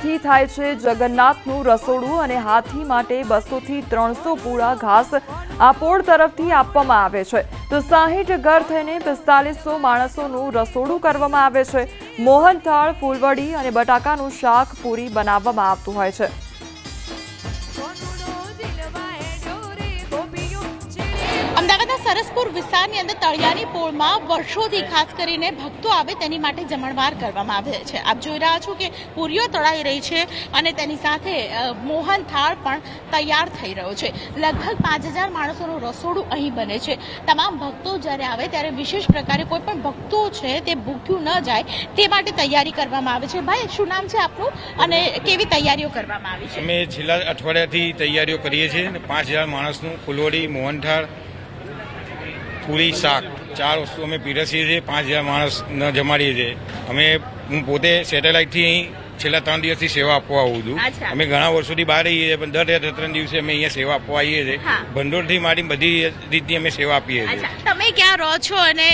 તરફથી થાય છે જગન્નાથનું રસોડું અને હાથી માટે 200 થી 300 પૂળા ઘાસ આ પોળ તરફથી આપવામાં આવે છે તો 60 ઘર થઈને 4500 માણસોનું રસોડું કરવામાં આવે છે। મોહનથાળ, ફૂલવડી અને બટાકાનું શાક પૂરી બનાવવામાં આવતું હોય છે। અમદાવાદના સરસપુર વિસ્તારની અંદર તળિયાની પોળમાં વર્ષોથી ખાસ કરીને ભક્તો આવે તેની માટે જમણવાર કરવામાં આવે છે। આપ જોઈ રહ્યા છો કે પૂરીઓ તળાઈ રહી છે અને તેની સાથે મોહનથાળ પણ તૈયાર થઈ રહ્યો છે। લગભગ 5000 માણસોનું રસોડું અહીં બને છે। તમામ ભક્તો જ્યારે આવે ત્યારે વિશેષ પ્રકારે કોઈ પણ ભક્તો છે તે ભૂખ્યું ન જાય તે માટે તૈયારી કરવામાં આવે છે। ભાઈ, શું નામ છે આપનું અને કેવી તૈયારીઓ કરવામાં આવી છે? અમે છેલ્લા અઠવાડિયાથી તૈયારીઓ કરીએ છીએ અને 5000 માણસનું ફૂલવડી, મોહનથાળ, પૂરી, શાક 4 વસ્તુ અમે પીરસીએ છીએ। 5000 માણસને જમાડીએ છીએ। હું પોતે સેટેલાઇટથી અહીં છેલ્લા 3 દિવસથી સેવા આપવા આવું છું। અમે ઘણા વર્ષોથી બહાર રહીએ છીએ પણ દર 3 દિવસે અમે અહીંયા સેવા આપવા આવીએ છીએ। ભંડોળથી માંડી બધી રીતની અમે સેવા આપીએ છીએ। તમે ક્યાં રહો છો અને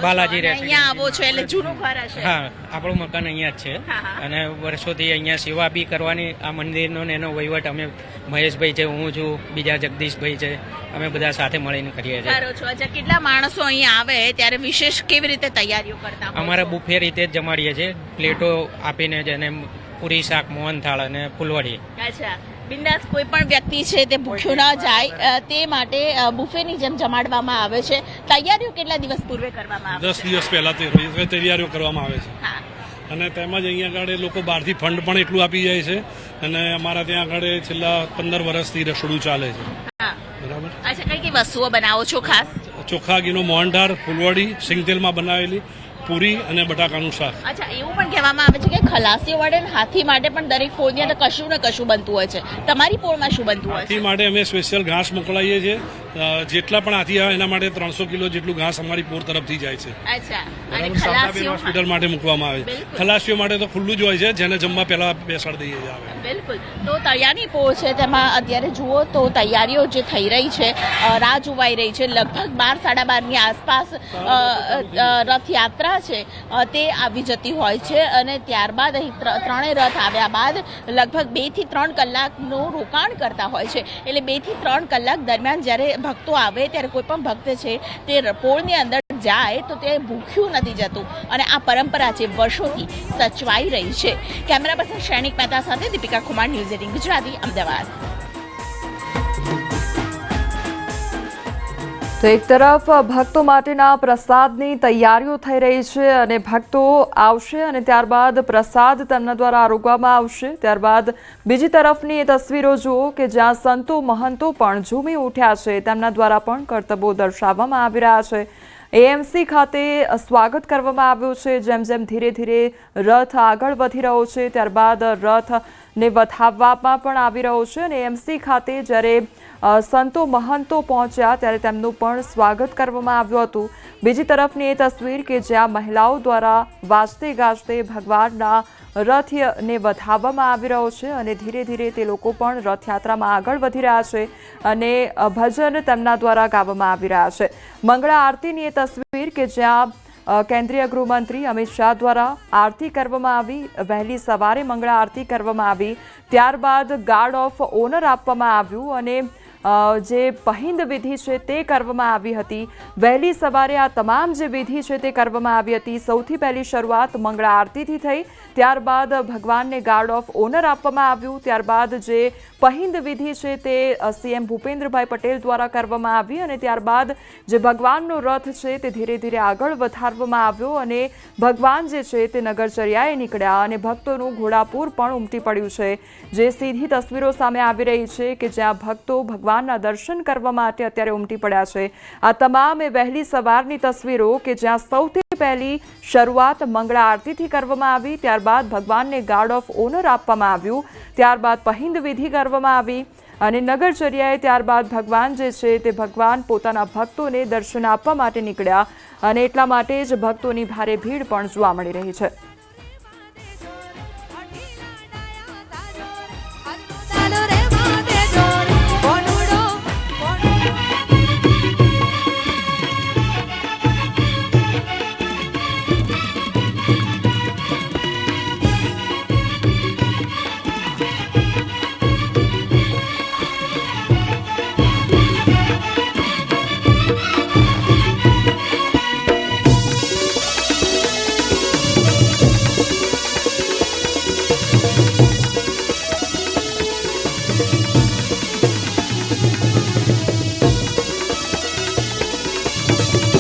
બાલાજી અહીંયા આવો છો એટલે જૂનું ઘર હશે? હા, આપણું મકાન અહીંયા જ છે અને વર્ષોથી અહીંયા સેવા બી કરવાની આ મંદિરનો ને એનો વહીવટ અમે મહેશભાઈ છે, હું છું, બીજા જગદીશભાઈ છે, અમે બધા સાથે મળીને કરીએ છીએ। અચ્છા, કેટલા માણસો અહીંયા આવે ત્યારે વિશેષ કેવી રીતે તૈયારીઓ કરતા? અમારે બુફે રીતે જ જમાડીએ છીએ, પ્લેટો આપીને જેને પૂરી, શાક, મોહનથાળ અને ફૂલવડી। અચ્છા, બિંદાસ કોઈ પણ વ્યક્તિ છે તે ભૂખ્યું ન જાય તે માટે બુફેની જેમ જમાડવામાં આવે છે। તૈયારીઓ કેટલા દિવસ પૂર્વે કરવામાં આવે? 10 દિવસ પહેલા તૈયારીઓ કરવામાં આવે છે અને તેમજ અહીંયા આગળ લોકો બહારથી ફંડ પણ એટલું આપી જાય છે અને અમારા ત્યાં આગળ છેલ્લા 15 વર્ષથી રસોડું ચાલે છે। બરાબર। અચ્છા, કઈ વસ્તુઓ બનાવો છો ખાસ? ચોખ્ખા ઘીનો મોહનથાળ, ફૂલવડી, સિંગતેલમાં બનાવેલી પૂરી અને બટાકાનું શાક। અચ્છા, એવું પણ કહેવામાં આવે છે કે ખલાસીઓ માટે હાથી માટે પણ દરેક પોળની અંદર કશું ને કશું બનતું હોય છે। તમારી પોળમાં શું બનતું હોય છે? હાથી માટે અમે સ્પેશિયલ ઘાસ મોકલાવીએ છીએ। જેટલા પણ હાથી આવે એના માટે 300 કિલો જેટલું ઘાસ અમારી પોળ તરફથી જાય છે। અચ્છા, અને ખલાસીઓ હોસ્પિટલ માટે મૂકવામાં આવે છે। ખલાસીઓ માટે તો ખુલ્લું જ હોય છે, જેને જમવા પહેલા બેસાડી દઈએ આવે। બિલકુલ। તો તળિયાની પોળ છે તેમાં અત્યારે જુઓ તો તૈયારીઓ જે થઈ રહી છે, રાહ જોવાઈ રહી છે। લગભગ 12-12:30 ની આસપાસ રથયાત્રા છે તે આવી જતી હોય છે અને ત્યારબાદ અહીં ત્રણેય રથ આવ્યા બાદ લગભગ 2 થી 3 કલાકનું રોકાણ કરતા હોય છે। એટલે 2 થી 3 કલાક દરમિયાન જ્યારે ભક્તો આવે ત્યારે કોઈ પણ ભક્ત છે તે પોળની અંદર જાય તો તે ભૂખ્યું નથી જતું અને આ પરંપરા છે વર્ષોથી સચવાઈ રહી છે। કેમેરા પર્સન શૈનિક મહેતા સાથે દીપિકા કુમાર, ન્યૂઝ 18 ગુજરાતી, અમદાવાદ। તો એક તરફ ભક્તો માટેના પ્રસાદની તૈયારીઓ થઈ રહી છે અને ભક્તો આવશે અને ત્યારબાદ પ્રસાદ તેમના દ્વારા આરોગવામાં આવશે। ત્યારબાદ બીજી તરફની એ તસવીરો જુઓ કે જ્યાં સંતો મહંતો પણ ઝૂમી ઉઠ્યા છે, તેમના દ્વારા પણ કરતબો દર્શાવવામાં આવી રહ્યા છે। એએમસી ખાતે સ્વાગત કરવામાં આવ્યું છે। જેમ જેમ ધીરે ધીરે રથ આગળ વધી રહ્યો છે ત્યારબાદ રથને વધાવવામાં પણ આવી રહ્યો છે અને એએમસી ખાતે જ્યારે સંતો મહંતો પહોંચ્યા ત્યારે તેમનું પણ સ્વાગત કરવામાં આવ્યું હતું। બીજી તરફની એ તસવીર કે જ્યાં મહિલાઓ દ્વારા વાજતે ગાજતે ભગવાનના રથને વધાવવામાં આવી રહ્યો છે અને ધીરે ધીરે તે લોકો પણ રથયાત્રામાં આગળ વધી રહ્યા છે અને ભજન તેમના દ્વારા ગાવામાં આવી રહ્યા છે। મંગળા આરતીની એ તસવીર કે જ્યાં કેન્દ્રીય ગૃહમંત્રી અમિત શાહ દ્વારા આરતી કરવામાં આવી। વહેલી સવારે મંગળા આરતી કરવામાં આવી, ત્યારબાદ ગાર્ડ ઓફ ઓનર આપવામાં આવ્યું અને જે પહિંદ વિધિ છે તે કરવામાં આવી હતી। વહેલી સવારે આ તમામ જે વિધિ છે તે કરવામાં આવી હતી। સૌથી પહેલી શરૂઆત મંગળા આરતીથી થઈ, ત્યારબાદ ભગવાનને ગાર્ડ ઓફ ઓનર આપવામાં આવ્યું, ત્યારબાદ જે પહિંદ વિધિ છે તે સીએમ ભૂપેન્દ્રભાઈ પટેલ દ્વારા કરવામાં આવી અને ત્યારબાદ જે ભગવાનનો રથ છે તે ધીરે ધીરે આગળ વધારવામાં આવ્યો અને ભગવાન જે છે તે નગરચર્યાએ નીકળ્યા અને ભક્તોનું ઘોડાપૂર પણ ઉમટી પડ્યું છે। જે સીધી તસવીરો સામે આવી રહી છે કે જ્યાં ભક્તો ભગવાનના દર્શન કરવા માટે અત્યારે ઉમટી પડ્યા છે। આ તમામ એ વહેલી સવારની તસવીરો કે જ્યાં સૌથી પહેલી શરૂઆત મંગળા આરતીથી કરવામાં આવી, ત્યારબાદ ભગવાનને ગાર્ડ ઓફ ઓનર આપવામાં આવ્યું, ત્યારબાદ પહિંદ વિધિ કરવામાં આવી અને નગરચર્યાએ ત્યારબાદ ભગવાન જે છે તે ભગવાન પોતાના ભક્તોને દર્શન આપવા માટે નીકળ્યા અને એટલા માટે જ ભક્તોની ભારે ભીડ પણ જોવા મળી રહી છે। છે